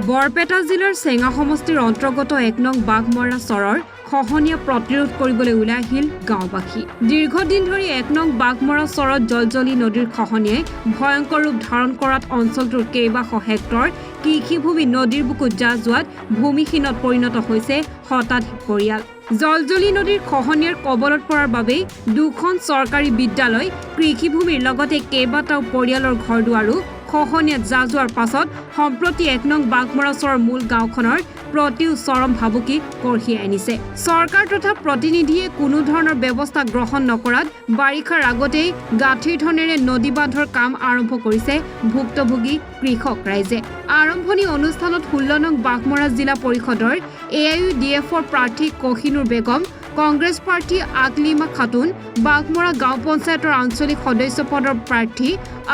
বৰপেটা জিলাৰ চেঙা সমষ্টিৰ অন্তৰ্গত ১ নং বাঘমৰা চৰৰ খহনীয়া প্ৰতিৰোধ কৰিবলৈ ওলাই আহিল গাঁওবাসী। দীৰ্ঘদিন ধৰি ১ নং বাঘমৰা চৰত জলজলি নদীৰ খহনীয়াই ভয়ংকৰ ৰূপ ধাৰণ কৰাত অঞ্চলটোৰ কেইবাশ হেক্টৰ কৃষিভূমি নদীৰ বুকুত যা যোৱাত ভূমিহীনত পৰিণত হৈছে শতাধিক পৰিয়াল। জলজলি নদীৰ খহনীয়াৰ কবলত পৰাৰ বাবেই দুখন চৰকাৰী বিদ্যালয়, কৃষিভূমিৰ লগতে কেইবাটাও পৰিয়ালৰ ঘৰদুৱাৰো খহনীয়াত যা যোৱাৰ পাছত সম্প্ৰতি ১ নং বাঘমৰা চৰৰ মূল গাঁওখনৰ প্ৰতিও চৰম ভাবুকি কঢ়িয়াই আনিছে। চৰকাৰ তথা প্ৰতিনিধিয়ে কোনো ধৰণৰ ব্যৱস্থা গ্ৰহণ নকৰাত বাৰিষাৰ আগতেই গাঁঠিৰ ধনেৰে নদী বান্ধৰ কাম আৰম্ভ কৰিছে ভুক্তভোগী কৃষক ৰাইজে। আৰম্ভণি অনুষ্ঠানত ১৬ নং বাঘমৰা জিলা পৰিষদৰ AIUDFৰ প্ৰাৰ্থী কহিনুৰ বেগম, কংগ্ৰেছ প্ৰাৰ্থী আকলিমা খাতুন, বাঘমৰা গাঁও পঞ্চায়তৰ আঞ্চলিক সদস্য পদৰ প্ৰাৰ্থী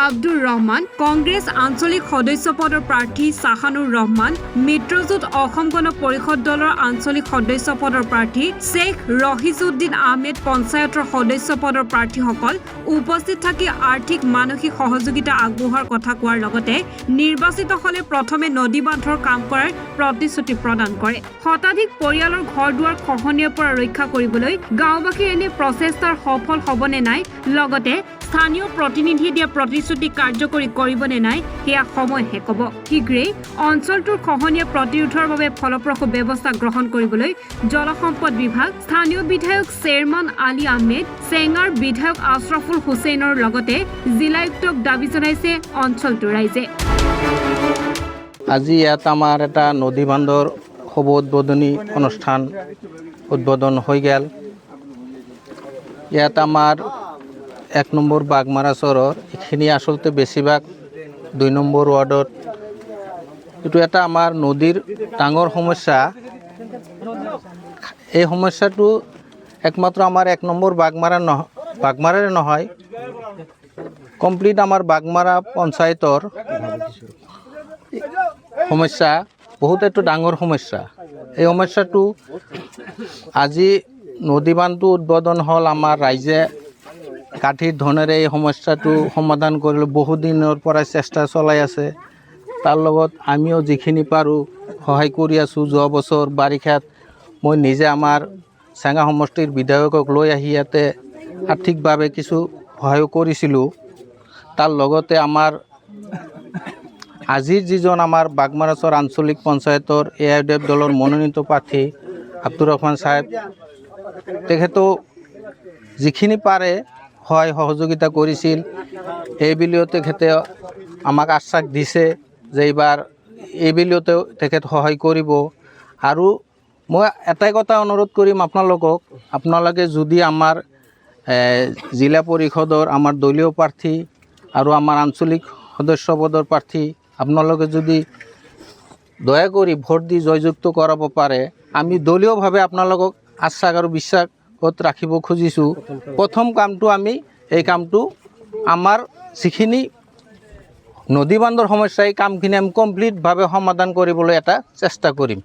আব্দুৰ ৰহমান, কংগ্ৰেছ আঞ্চলিক সদস্য পদৰ প্ৰাৰ্থী চাহানুৰ ৰহমান, মিত্ৰজোঁট অসম গণ পৰিষদ দলৰ আঞ্চলিক সদস্য পদৰ প্ৰাৰ্থী শ্বেখ ৰহিজউদ্দিন আহমেদ, পঞ্চায়তৰ সদস্য পদৰ প্ৰাৰ্থীসকল উপস্থিত থাকি আৰ্থিক মানসিক সহযোগিতা আগবঢ়োৱাৰ কথা কোৱাৰ লগতে নিৰ্বাচিত হলে প্ৰথমে নদী বান্ধৰ কাম কৰাৰ প্ৰতিশ্ৰুতি প্ৰদান কৰে। শতাধিক পৰিয়ালৰ ঘৰ দুৱাৰ খহনীয়াৰ পৰা ৰক্ষা কৰিবলৈ গাঁওবাসীৰ এনে প্ৰচেষ্টাৰ সফল হ'বনে নাই, লগতে স্থানীয় প্ৰতিনিধিয়ে দিয়া প্ৰতিশ্ৰুতি কাৰ্যকৰী কৰিবনে নাই সেয়া সময়হে ক'ব। শীঘ্ৰেই অঞ্চলটোৰ খহনীয়া প্ৰতিৰোধৰ বাবে ফলপ্ৰসূ ব্যৱস্থা গ্ৰহণ কৰিবলৈ জলসম্পদ বিভাগ, স্থানীয় বিধায়ক চেয়াৰমান আলী আহমেদ, চেঙাৰ বিধায়ক আশ্ৰফুল হুছেইনৰ লগতে জিলায়ুক্তক দাবী জনাইছে অঞ্চলটোৰ ৰাইজে। আজি ইয়াত আমাৰ এটা নদী বান্ধৰ শুভ উদ্বোধনী অনুষ্ঠান উদ্বোধন হৈ গ'ল। ইয়াত আমাৰ ১ নম্বৰ বাঘমৰা চৰৰ এইখিনি আচলতে বেছিভাগ ২ নম্বৰ ৱাৰ্ডত এইটো এটা আমাৰ নদীৰ ডাঙৰ সমস্যা। এই সমস্যাটো একমাত্ৰ আমাৰ ১ নম্বৰ বাঘমাৰাৰে নহয়, কমপ্লিট আমাৰ বাঘমৰা পঞ্চায়তৰ সমস্যা, বহুত এইটো ডাঙৰ সমস্যা। এই সমস্যাটো আজি নদী বান্ধটো উদ্বোধন হ'ল, আমাৰ ৰাইজে কাঠিৰ ধনেৰে এই সমস্যাটো সমাধান কৰিবলৈ বহুদিনৰ পৰাই চেষ্টা চলাই আছে। তাৰ লগত আমিও যিখিনি পাৰোঁ সহায় কৰি আছোঁ। যোৱা বছৰ বাৰিষাত মই নিজে আমাৰ চেঙা সমষ্টিৰ বিধায়কক লৈ আহি ইয়াতে আৰ্থিকভাৱে কিছু সহায় কৰিছিলোঁ। তাৰ লগতে আমাৰ আজিৰ যিজন আমাৰ বাঘমৰা চৰ আঞ্চলিক পঞ্চায়তৰ AIUDF দলৰ মনোনীত প্ৰাৰ্থী আব্দুৰ ৰহমান চাহেব, তেখেতেও যিখিনি পাৰে সহায় সহযোগিতা কৰিছিল। এইবুলিও তেখেতে আমাক আশ্বাস দিছে যে এইবুলিও তেখেত সহায় কৰিব। আৰু মই এটাই কথা অনুৰোধ কৰিম আপোনালোকে যদি আমাৰ জিলা পৰিষদৰ আমাৰ দলীয় প্ৰাৰ্থী আৰু আমাৰ আঞ্চলিক সদস্য পদৰ প্ৰাৰ্থী আপোনালোকে যদি দয়া কৰি ভোট দি জয়যুক্ত কৰাব পাৰে, আমি দলীয়ভাৱে আপোনালোকক আশ্বাস আৰু বিশ্বাসত ৰাখিব খুজিছোঁ। প্ৰথম কামটো এই কামটো আমাৰ যিখিনি নদী বান্ধৰ সমস্যা, এই কামখিনি আমি কমপ্লিটভাৱে সমাধান কৰিবলৈ এটা চেষ্টা কৰিম।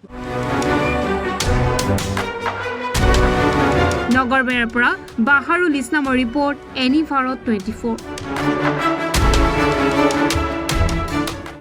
নগৰবেৰাৰ পৰা বাহাৰুল ইছলামৰ ৰিপৰ্ট, এনি ভাৰত 24।